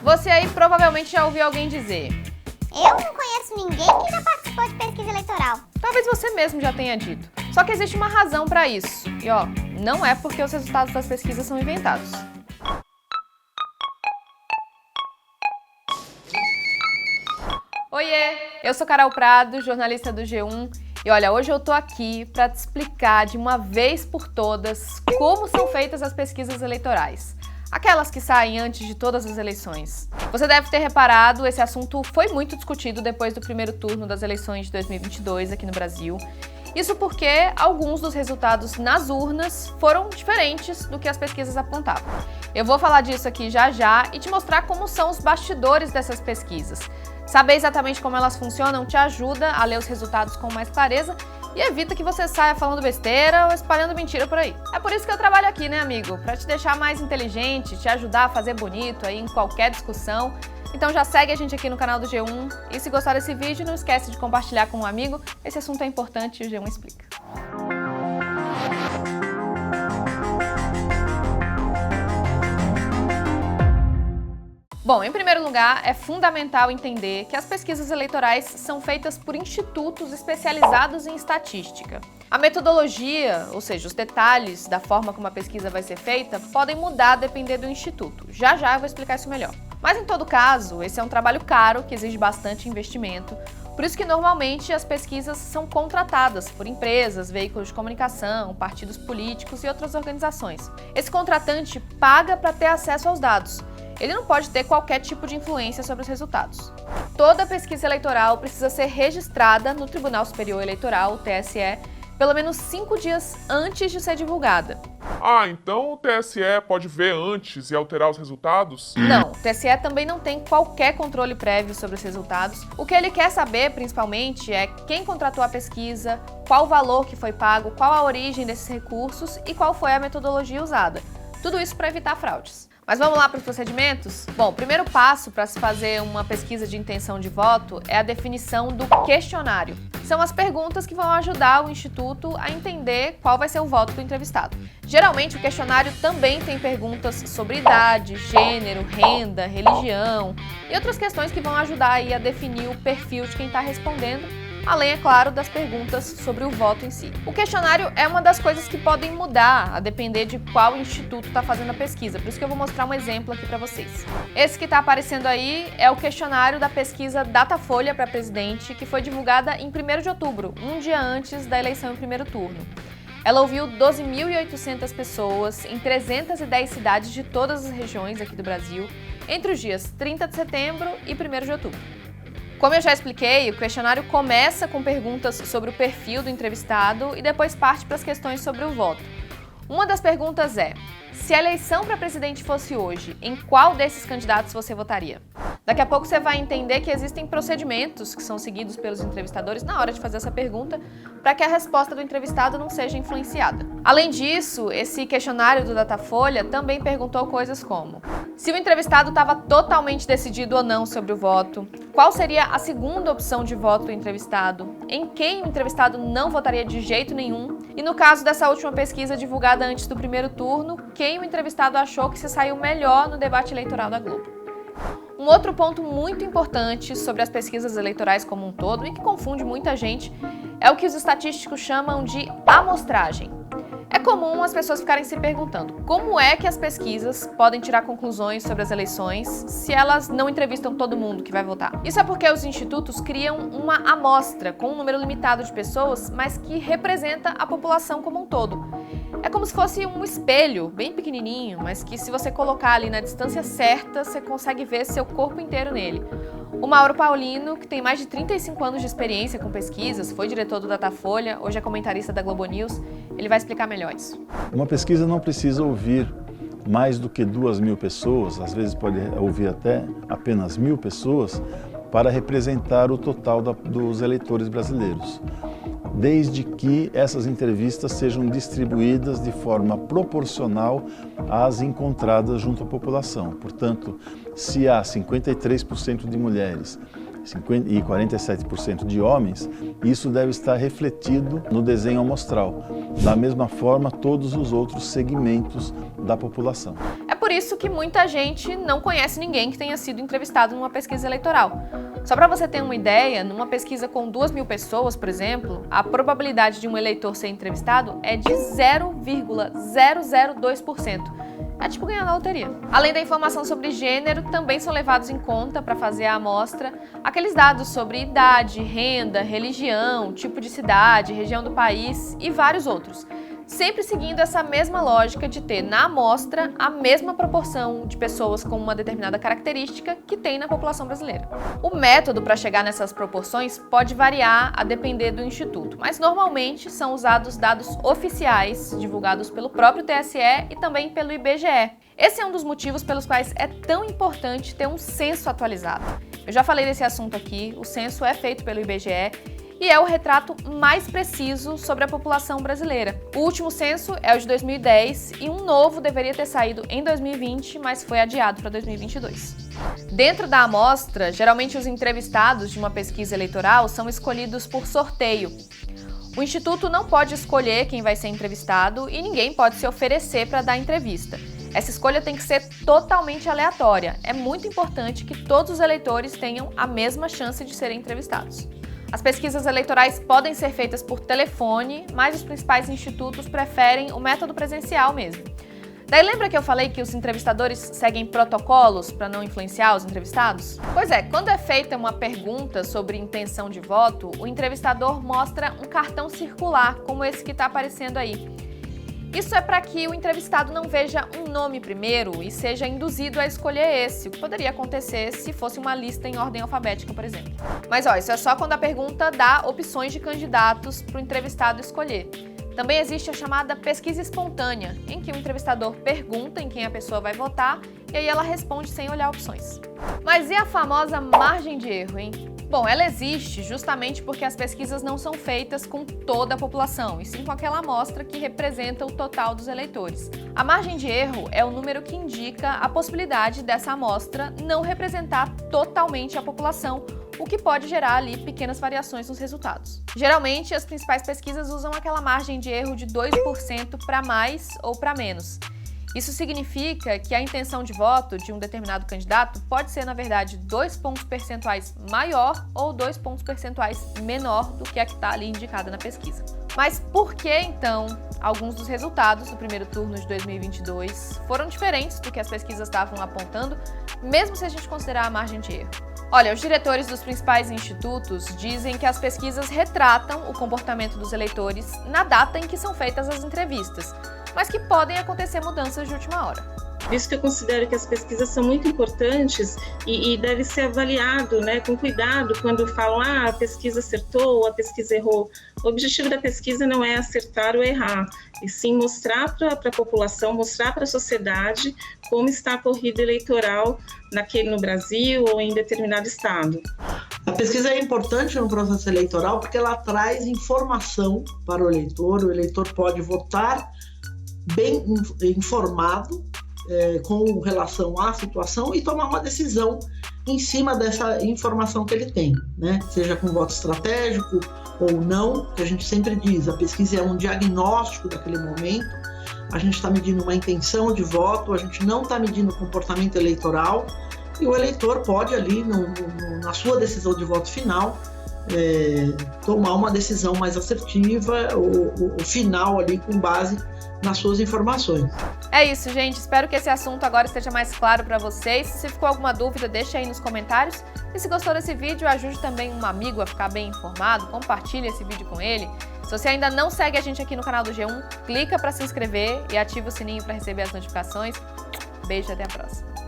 Você aí provavelmente já ouviu alguém dizer: eu não conheço ninguém que já participou de pesquisa eleitoral. Talvez você mesmo já tenha dito. Só que existe uma razão para isso. E ó, não é porque os resultados das pesquisas são inventados. Oiê, eu sou Carol Prado, jornalista do G1. E olha, hoje eu tô aqui para te explicar de uma vez por todas como são feitas as pesquisas eleitorais. Aquelas que saem antes de todas as eleições. Você deve ter reparado, esse assunto foi muito discutido depois do primeiro turno das eleições de 2022 aqui no Brasil. Isso porque alguns dos resultados nas urnas foram diferentes do que as pesquisas apontavam. Eu vou falar disso aqui já já e te mostrar como são os bastidores dessas pesquisas. Saber exatamente como elas funcionam te ajuda a ler os resultados com mais clareza e evita que você saia falando besteira ou espalhando mentira por aí. É por isso que eu trabalho aqui, né, amigo? Pra te deixar mais inteligente, te ajudar a fazer bonito aí em qualquer discussão. Então já segue a gente aqui no canal do G1 e se gostar desse vídeo, não esquece de compartilhar com um amigo. Esse assunto é importante e o G1 explica. Bom, em primeiro lugar, é fundamental entender que as pesquisas eleitorais são feitas por institutos especializados em estatística. A metodologia, ou seja, os detalhes da forma como a pesquisa vai ser feita, podem mudar a depender do instituto. Já já eu vou explicar isso melhor. Mas em todo caso, esse é um trabalho caro que exige bastante investimento. Por isso que normalmente as pesquisas são contratadas por empresas, veículos de comunicação, partidos políticos e outras organizações. Esse contratante paga para ter acesso aos dados. Ele não pode ter qualquer tipo de influência sobre os resultados. Toda pesquisa eleitoral precisa ser registrada no Tribunal Superior Eleitoral, o TSE, pelo menos 5 dias antes de ser divulgada. Ah, então o TSE pode ver antes e alterar os resultados? Não, o TSE também não tem qualquer controle prévio sobre os resultados. O que ele quer saber, principalmente, é quem contratou a pesquisa, qual o valor que foi pago, qual a origem desses recursos e qual foi a metodologia usada. Tudo isso para evitar fraudes. Mas vamos lá para os procedimentos? Bom, o primeiro passo para se fazer uma pesquisa de intenção de voto é a definição do questionário. São as perguntas que vão ajudar o Instituto a entender qual vai ser o voto do entrevistado. Geralmente, o questionário também tem perguntas sobre idade, gênero, renda, religião e outras questões que vão ajudar aí a definir o perfil de quem está respondendo, além, é claro, das perguntas sobre o voto em si. O questionário é uma das coisas que podem mudar a depender de qual instituto está fazendo a pesquisa, por isso que eu vou mostrar um exemplo aqui para vocês. Esse que está aparecendo aí é o questionário da pesquisa Datafolha para presidente, que foi divulgada em 1º de outubro, um dia antes da eleição em primeiro turno. Ela ouviu 12.800 pessoas em 310 cidades de todas as regiões aqui do Brasil, entre os dias 30 de setembro e 1º de outubro. Como eu já expliquei, o questionário começa com perguntas sobre o perfil do entrevistado e depois parte para as questões sobre o voto. Uma das perguntas é: se a eleição para presidente fosse hoje, em qual desses candidatos você votaria? Daqui a pouco você vai entender que existem procedimentos que são seguidos pelos entrevistadores na hora de fazer essa pergunta para que a resposta do entrevistado não seja influenciada. Além disso, esse questionário do Datafolha também perguntou coisas como: se o entrevistado estava totalmente decidido ou não sobre o voto, qual seria a segunda opção de voto do entrevistado, em quem o entrevistado não votaria de jeito nenhum e, no caso dessa última pesquisa divulgada antes do primeiro turno, quem o entrevistado achou que se saiu melhor no debate eleitoral da Globo. Um outro ponto muito importante sobre as pesquisas eleitorais como um todo e que confunde muita gente é o que os estatísticos chamam de amostragem. É comum as pessoas ficarem se perguntando como é que as pesquisas podem tirar conclusões sobre as eleições se elas não entrevistam todo mundo que vai votar. Isso é porque os institutos criam uma amostra com um número limitado de pessoas, mas que representa a população como um todo. É como se fosse um espelho, bem pequenininho, mas que se você colocar ali na distância certa, você consegue ver seu corpo inteiro nele. O Mauro Paulino, que tem mais de 35 anos de experiência com pesquisas, foi diretor do Datafolha, hoje é comentarista da Globo News, ele vai explicar melhor isso. Uma pesquisa não precisa ouvir mais do que 2.000 pessoas, às vezes pode ouvir até apenas 1.000 pessoas, para representar o total dos eleitores brasileiros, desde que essas entrevistas sejam distribuídas de forma proporcional às encontradas junto à população. Portanto, se há 53% de mulheres e 47% de homens, isso deve estar refletido no desenho amostral. Da mesma forma, todos os outros segmentos da população. É por por isso que muita gente não conhece ninguém que tenha sido entrevistado numa pesquisa eleitoral. Só para você ter uma ideia, numa pesquisa com 2.000 pessoas, por exemplo, a probabilidade de um eleitor ser entrevistado é de 0,002%. É tipo ganhar na loteria. Além da informação sobre gênero, também são levados em conta para fazer a amostra aqueles dados sobre idade, renda, religião, tipo de cidade, região do país e vários outros. Sempre seguindo essa mesma lógica de ter na amostra a mesma proporção de pessoas com uma determinada característica que tem na população brasileira. O método para chegar nessas proporções pode variar a depender do instituto, mas normalmente são usados dados oficiais divulgados pelo próprio TSE e também pelo IBGE. Esse é um dos motivos pelos quais é tão importante ter um censo atualizado. Eu já falei desse assunto aqui, o censo é feito pelo IBGE e é o retrato mais preciso sobre a população brasileira. O último censo é o de 2010 e um novo deveria ter saído em 2020, mas foi adiado para 2022. Dentro da amostra, geralmente os entrevistados de uma pesquisa eleitoral são escolhidos por sorteio. O Instituto não pode escolher quem vai ser entrevistado e ninguém pode se oferecer para dar entrevista. Essa escolha tem que ser totalmente aleatória. É muito importante que todos os eleitores tenham a mesma chance de serem entrevistados. As pesquisas eleitorais podem ser feitas por telefone, mas os principais institutos preferem o método presencial mesmo. Daí lembra que eu falei que os entrevistadores seguem protocolos para não influenciar os entrevistados? Pois é, quando é feita uma pergunta sobre intenção de voto, o entrevistador mostra um cartão circular, como esse que está aparecendo aí. Isso é para que o entrevistado não veja um nome primeiro e seja induzido a escolher esse, o que poderia acontecer se fosse uma lista em ordem alfabética, por exemplo. Mas isso é só quando a pergunta dá opções de candidatos para o entrevistado escolher. Também existe a chamada pesquisa espontânea, em que o entrevistador pergunta em quem a pessoa vai votar e aí ela responde sem olhar opções. Mas e a famosa margem de erro, hein? Bom, ela existe justamente porque as pesquisas não são feitas com toda a população, e sim com aquela amostra que representa o total dos eleitores. A margem de erro é o número que indica a possibilidade dessa amostra não representar totalmente a população, o que pode gerar ali pequenas variações nos resultados. Geralmente, as principais pesquisas usam aquela margem de erro de 2% para mais ou para menos. Isso significa que a intenção de voto de um determinado candidato pode ser, na verdade, 2 pontos percentuais maior ou 2 pontos percentuais menor do que a que está ali indicada na pesquisa. Mas por que, então, alguns dos resultados do primeiro turno de 2022 foram diferentes do que as pesquisas estavam apontando, mesmo se a gente considerar a margem de erro? Olha, os diretores dos principais institutos dizem que as pesquisas retratam o comportamento dos eleitores na data em que são feitas as entrevistas, mas que podem acontecer mudanças de última hora. Por isso que eu considero que as pesquisas são muito importantes e deve ser avaliado, né, com cuidado quando falam a pesquisa acertou, a pesquisa errou. O objetivo da pesquisa não é acertar ou errar, e sim mostrar para a população, mostrar para a sociedade como está a corrida eleitoral no Brasil ou em determinado estado. A pesquisa é importante no processo eleitoral porque ela traz informação para o eleitor pode votar bem informado com relação à situação e tomar uma decisão em cima dessa informação que ele tem, né? Seja com voto estratégico ou não, que a gente sempre diz, a pesquisa é um diagnóstico daquele momento, a gente está medindo uma intenção de voto, a gente não está medindo o comportamento eleitoral e o eleitor pode ali, na sua decisão de voto final, tomar uma decisão mais assertiva, o final ali com base nas suas informações. É isso, gente. Espero que esse assunto agora esteja mais claro para vocês. Se ficou alguma dúvida, deixa aí nos comentários. E se gostou desse vídeo, ajude também um amigo a ficar bem informado. Compartilhe esse vídeo com ele. Se você ainda não segue a gente aqui no canal do G1, clica para se inscrever e ativa o sininho para receber as notificações. Beijo e até a próxima.